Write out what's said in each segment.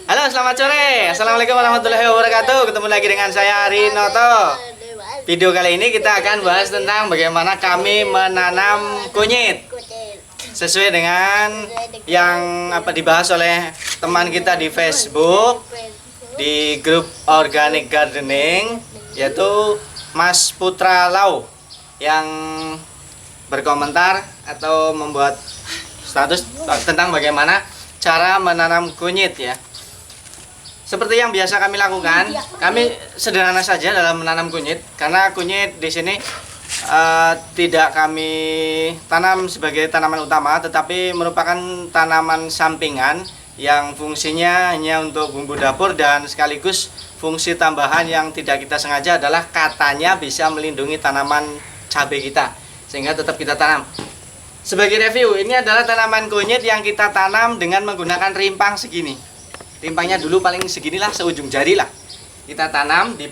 Halo, selamat sore. Assalamualaikum warahmatullahi wabarakatuh. Ketemu lagi dengan saya Rinoto. Video kali ini kita akan bahas tentang bagaimana kami menanam kunyit. Sesuai dengan yang dibahas oleh teman kita di Facebook di grup Organic Gardening, yaitu Mas Putra Lau, yang berkomentar atau membuat status tentang bagaimana cara menanam kunyit ya. Seperti yang biasa kami lakukan, kami sederhana saja dalam menanam kunyit, karena kunyit di sini tidak kami tanam sebagai tanaman utama, tetapi merupakan tanaman sampingan yang fungsinya hanya untuk bumbu dapur, dan sekaligus fungsi tambahan yang tidak kita sengaja adalah katanya bisa melindungi tanaman cabai kita, sehingga tetap kita tanam. Sebagai review, ini adalah tanaman kunyit yang kita tanam dengan menggunakan rimpang segini. Rimpangnya dulu paling seginilah, seujung jari lah. Kita tanam di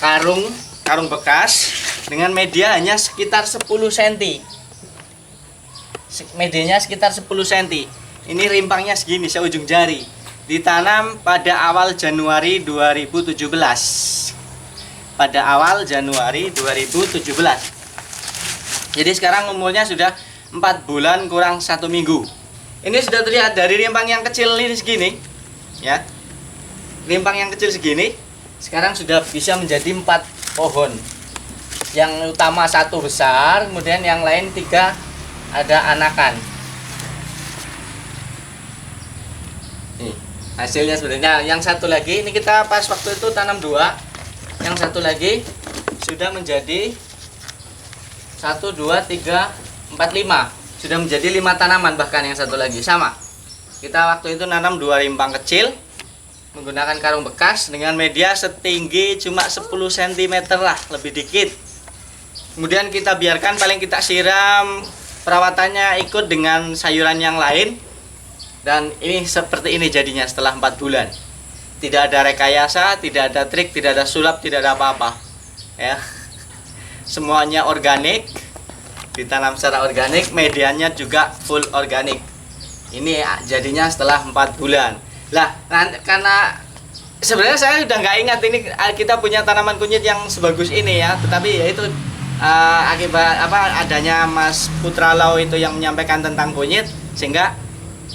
karung bekas dengan media hanya sekitar 10 cm. Medianya sekitar 10 cm. Ini rimpangnya segini, seujung jari. Ditanam pada awal Januari 2017. Pada awal Januari 2017. Jadi sekarang umurnya sudah 4 bulan kurang 1 minggu. Ini sudah terlihat dari rimpang yang kecil ini segini ya. Rimpang yang kecil segini sekarang sudah bisa menjadi 4 pohon. Yang utama 1 besar, kemudian yang lain 3 ada anakan. Nih, hasilnya sebenarnya yang satu lagi ini kita pas waktu itu tanam 2. Yang satu lagi sudah menjadi 1, 2, 3, 4, 5. Sudah menjadi 5 tanaman, bahkan yang satu lagi sama. Kita waktu itu nanam 2 rimpang kecil menggunakan karung bekas dengan media setinggi cuma 10 cm lah, lebih dikit. Kemudian kita biarkan, paling kita siram, perawatannya ikut dengan sayuran yang lain. Dan ini seperti ini jadinya setelah 4 bulan. Tidak ada rekayasa, tidak ada trik, tidak ada sulap, tidak ada apa-apa ya. Semuanya organik, ditanam secara organik, medianya juga full organik. Ini jadinya setelah 4 bulan. Lah, karena sebenarnya saya udah nggak ingat ini kita punya tanaman kunyit yang sebagus ini ya, tetapi yaitu akibat adanya Mas Putra Lau itu yang menyampaikan tentang kunyit, sehingga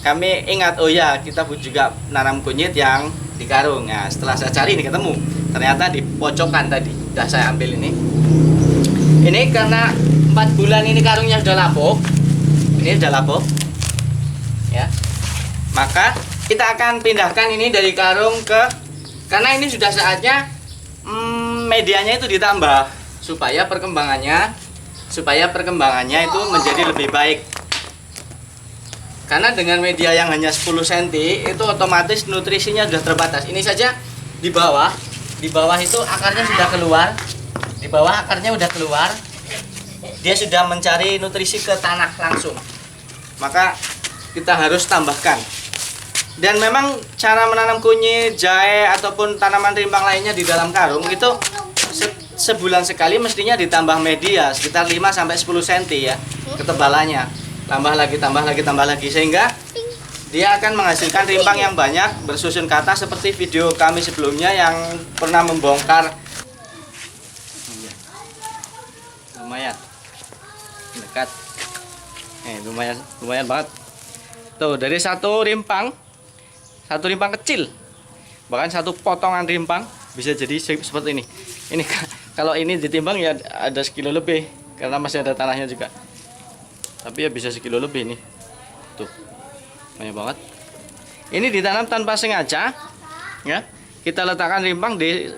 kami ingat, oh ya, kita juga nanam kunyit yang di karung. Nah, setelah saya cari ini ketemu, ternyata di pojokan tadi. Udah saya ambil ini. Ini karena 4 bulan ini karungnya sudah lapuk. Ini sudah lapuk. Ya. Maka kita akan pindahkan ini dari karung karena ini sudah saatnya medianya itu ditambah supaya perkembangannya itu menjadi lebih baik. Karena dengan media yang hanya 10 cm itu otomatis nutrisinya sudah terbatas. Ini saja di bawah itu akarnya sudah keluar. Di bawah akarnya sudah keluar. Dia sudah mencari nutrisi ke tanah langsung. Maka kita harus tambahkan. Dan memang cara menanam kunyit, jahe ataupun tanaman rimpang lainnya di dalam karung itu sebulan sekali mestinya ditambah media sekitar 5 sampai 10 cm ya ketebalannya. Tambah lagi sehingga dia akan menghasilkan rimpang yang banyak bersusun ke atas, seperti video kami sebelumnya yang pernah membongkar. Lumayan dekat, lumayan banget tuh, dari satu rimpang kecil, bahkan satu potongan rimpang bisa jadi seperti ini. Ini kalau ini ditimbang ya ada sekilo lebih, karena masih ada tanahnya juga, tapi ya bisa sekilo lebih nih tuh, banyak banget. Ini ditanam tanpa sengaja ya, kita letakkan rimpang di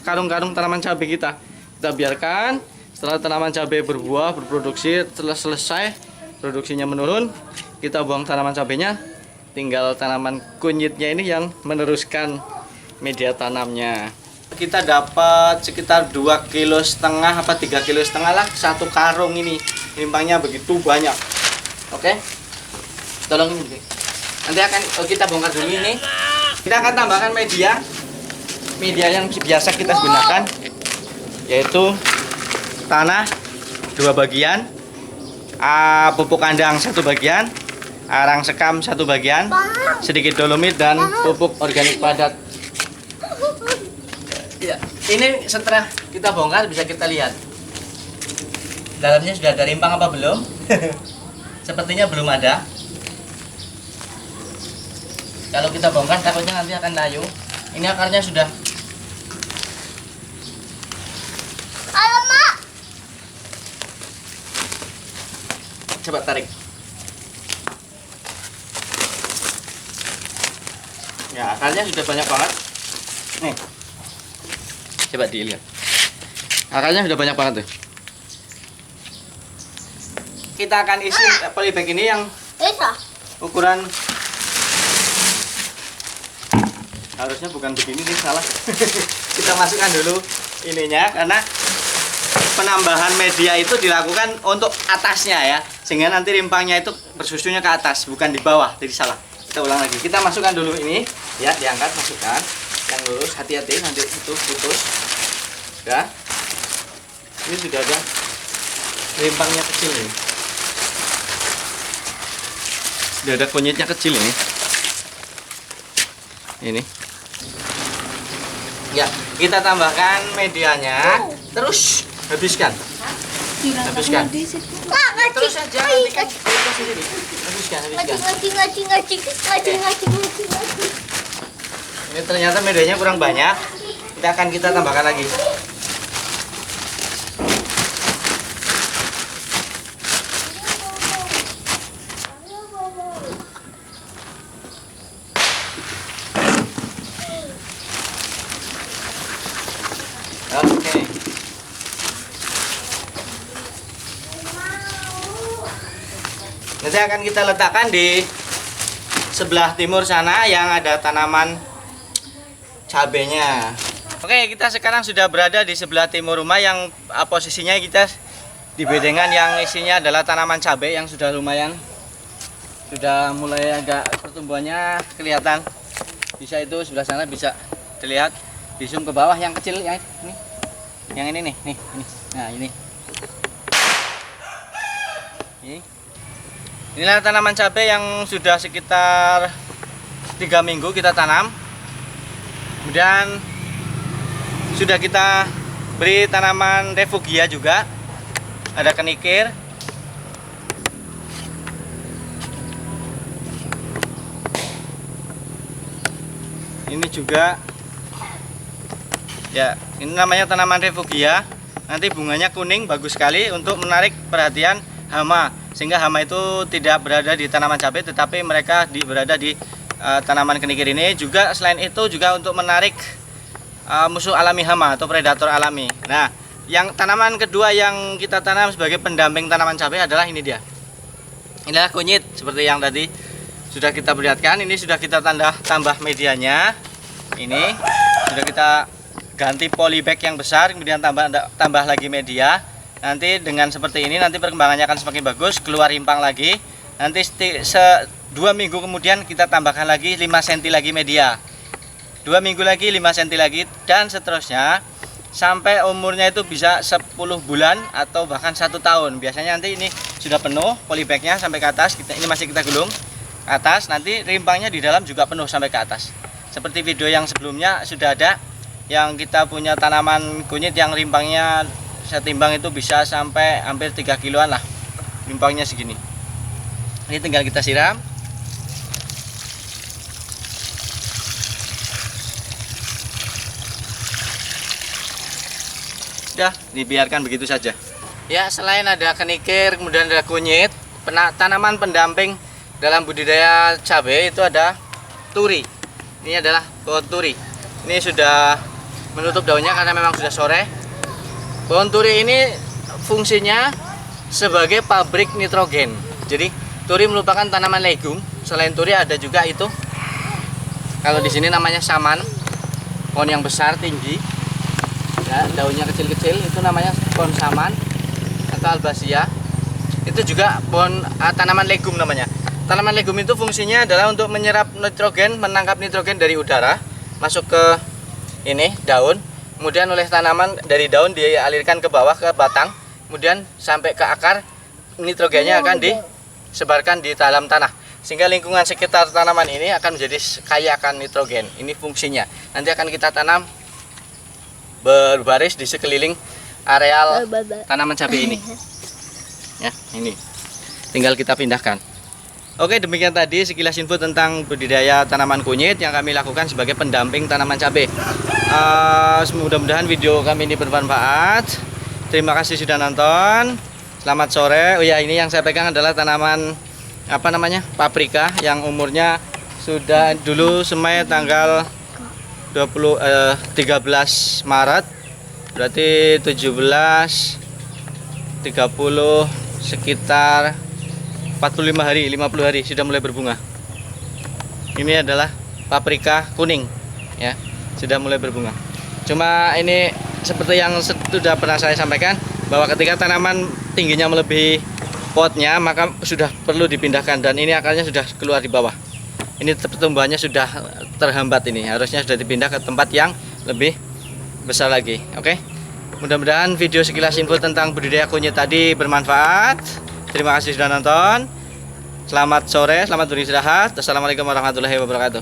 karung-karung tanaman cabai kita biarkan. Setelah tanaman cabai berbuah, berproduksi, setelah selesai produksinya menurun, kita buang tanaman cabainya, tinggal tanaman kunyitnya ini yang meneruskan media tanamnya. Kita dapat sekitar 2,5 kilo apa 3,5 kilo lah satu karung ini. Rimpangnya begitu banyak. Oke. Tolong ini. Nanti akan kita bongkar dulu ini. Kita akan tambahkan media yang biasa kita gunakan, yaitu tanah 2 bagian, pupuk kandang 1 bagian, arang sekam satu bagian, sedikit dolomit dan pupuk organik padat. Ya, ini setelah kita bongkar bisa kita lihat dalamnya sudah ada rimpang apa belum. Sepertinya belum ada. Kalau kita bongkar takutnya nanti akan layu. Ini akarnya sudah. Alamak. Coba tarik. Ya, akarnya sudah banyak banget. Nih. Coba dilihat. Akarnya sudah banyak banget tuh. Kita akan isi polybag ini yang ukuran, harusnya bukan begini nih, salah. Kita masukkan dulu ininya karena penambahan media itu dilakukan untuk atasnya ya, sehingga nanti rimpangnya itu bersusunya ke atas bukan di bawah, jadi salah. Kita ulang lagi. Kita masukkan dulu ini ya, diangkat, masukkan yang lurus, hati-hati nanti itu putus. Ya, ini sudah ada rimpangnya kecil ini. Sudah ada kunyitnya kecil ini. Ini. Ya, kita tambahkan medianya, terus habiskan. Habiskan. Terus saja nanti kan sendiri. Habiskan. Ini ternyata medianya kurang banyak. Kita tambahkan lagi. Oke. Nanti akan kita letakkan di sebelah timur sana yang ada tanaman cabenya. Oke, kita sekarang sudah berada di sebelah timur rumah yang posisinya kita di bedengan yang isinya adalah tanaman cabai yang sudah lumayan, sudah mulai agak pertumbuhannya kelihatan. Bisa itu sebelah sana bisa dilihat, di zoom ke bawah yang kecil yang ini. Yang ini nih, ini. Nah, ini. Inilah tanaman cabai yang sudah sekitar 3 minggu kita tanam. Kemudian sudah kita beri tanaman refugia juga. Ada kenikir. Ini juga. Ya, ini namanya tanaman refugia. Nanti bunganya kuning, bagus sekali untuk menarik perhatian hama, sehingga hama itu tidak berada di tanaman cabai, tetapi mereka berada di tanaman kenikir ini. Juga selain itu juga untuk menarik musuh alami hama atau predator alami. Nah, yang tanaman kedua yang kita tanam sebagai pendamping tanaman cabai adalah ini dia. Inilah kunyit seperti yang tadi sudah kita perlihatkan. Ini sudah kita tambah medianya. Ini sudah kita ganti polybag yang besar, kemudian tambah lagi media. Nanti dengan seperti ini nanti perkembangannya akan semakin bagus, keluar rimpang lagi. Nanti 2 minggu kemudian kita tambahkan lagi 5 cm lagi media. 2 minggu lagi 5 cm lagi, dan seterusnya sampai umurnya itu bisa 10 bulan atau bahkan 1 tahun. Biasanya nanti ini sudah penuh polybagnya sampai ke atas. Ini masih kita gulung ke atas, nanti rimpangnya di dalam juga penuh sampai ke atas. Seperti video yang sebelumnya sudah ada yang kita punya tanaman kunyit yang rimpangnya saya timbang itu bisa sampai hampir 3 kiloan lah, rimpangnya segini. Ini tinggal kita siram. Udah, dibiarkan begitu saja. Ya, selain ada kenikir, kemudian ada kunyit, tanaman pendamping dalam budidaya cabai itu ada turi. Ini adalah pohon turi. Ini sudah menutup daunnya karena memang sudah sore. Pohon turi ini fungsinya sebagai pabrik nitrogen. Jadi turi merupakan tanaman legum. Selain turi ada juga itu. Kalau di sini namanya saman, pohon yang besar tinggi. Ya, daunnya kecil-kecil itu namanya pohon saman atau albazia. Itu juga pohon tanaman legum namanya. Tanaman legum itu fungsinya adalah untuk menyerap nitrogen, menangkap nitrogen dari udara masuk ke ini daun. Kemudian oleh tanaman dari daun dialirkan ke bawah ke batang, kemudian sampai ke akar, nitrogennya akan disebarkan di dalam tanah. sehingga lingkungan sekitar tanaman ini akan menjadi kaya akan nitrogen. Ini fungsinya. Nanti akan kita tanam berbaris di sekeliling areal tanaman cabai ini. Ya, ini. Tinggal kita pindahkan. Oke, demikian tadi sekilas info tentang budidaya tanaman kunyit yang kami lakukan sebagai pendamping tanaman cabai. Mudah-mudahan video kami ini bermanfaat. Terima kasih sudah nonton. Selamat sore. Oh ya, ini yang saya pegang adalah tanaman apa namanya? Paprika yang umurnya sudah dulu semai tanggal 13 Maret. Berarti 17 30 sekitar 45 hari, 50 hari sudah mulai berbunga. Ini adalah paprika kuning ya, sudah mulai berbunga. Cuma ini seperti yang sudah pernah saya sampaikan bahwa ketika tanaman tingginya melebihi potnya maka sudah perlu dipindahkan, dan ini akarnya sudah keluar di bawah. Ini pertumbuhannya sudah terhambat, ini harusnya sudah dipindah ke tempat yang lebih besar lagi. Oke. Mudah-mudahan video sekilas info tentang budidaya kunyit tadi bermanfaat. Terima kasih sudah nonton. Selamat sore, selamat beristirahat. Assalamualaikum warahmatullahi wabarakatuh.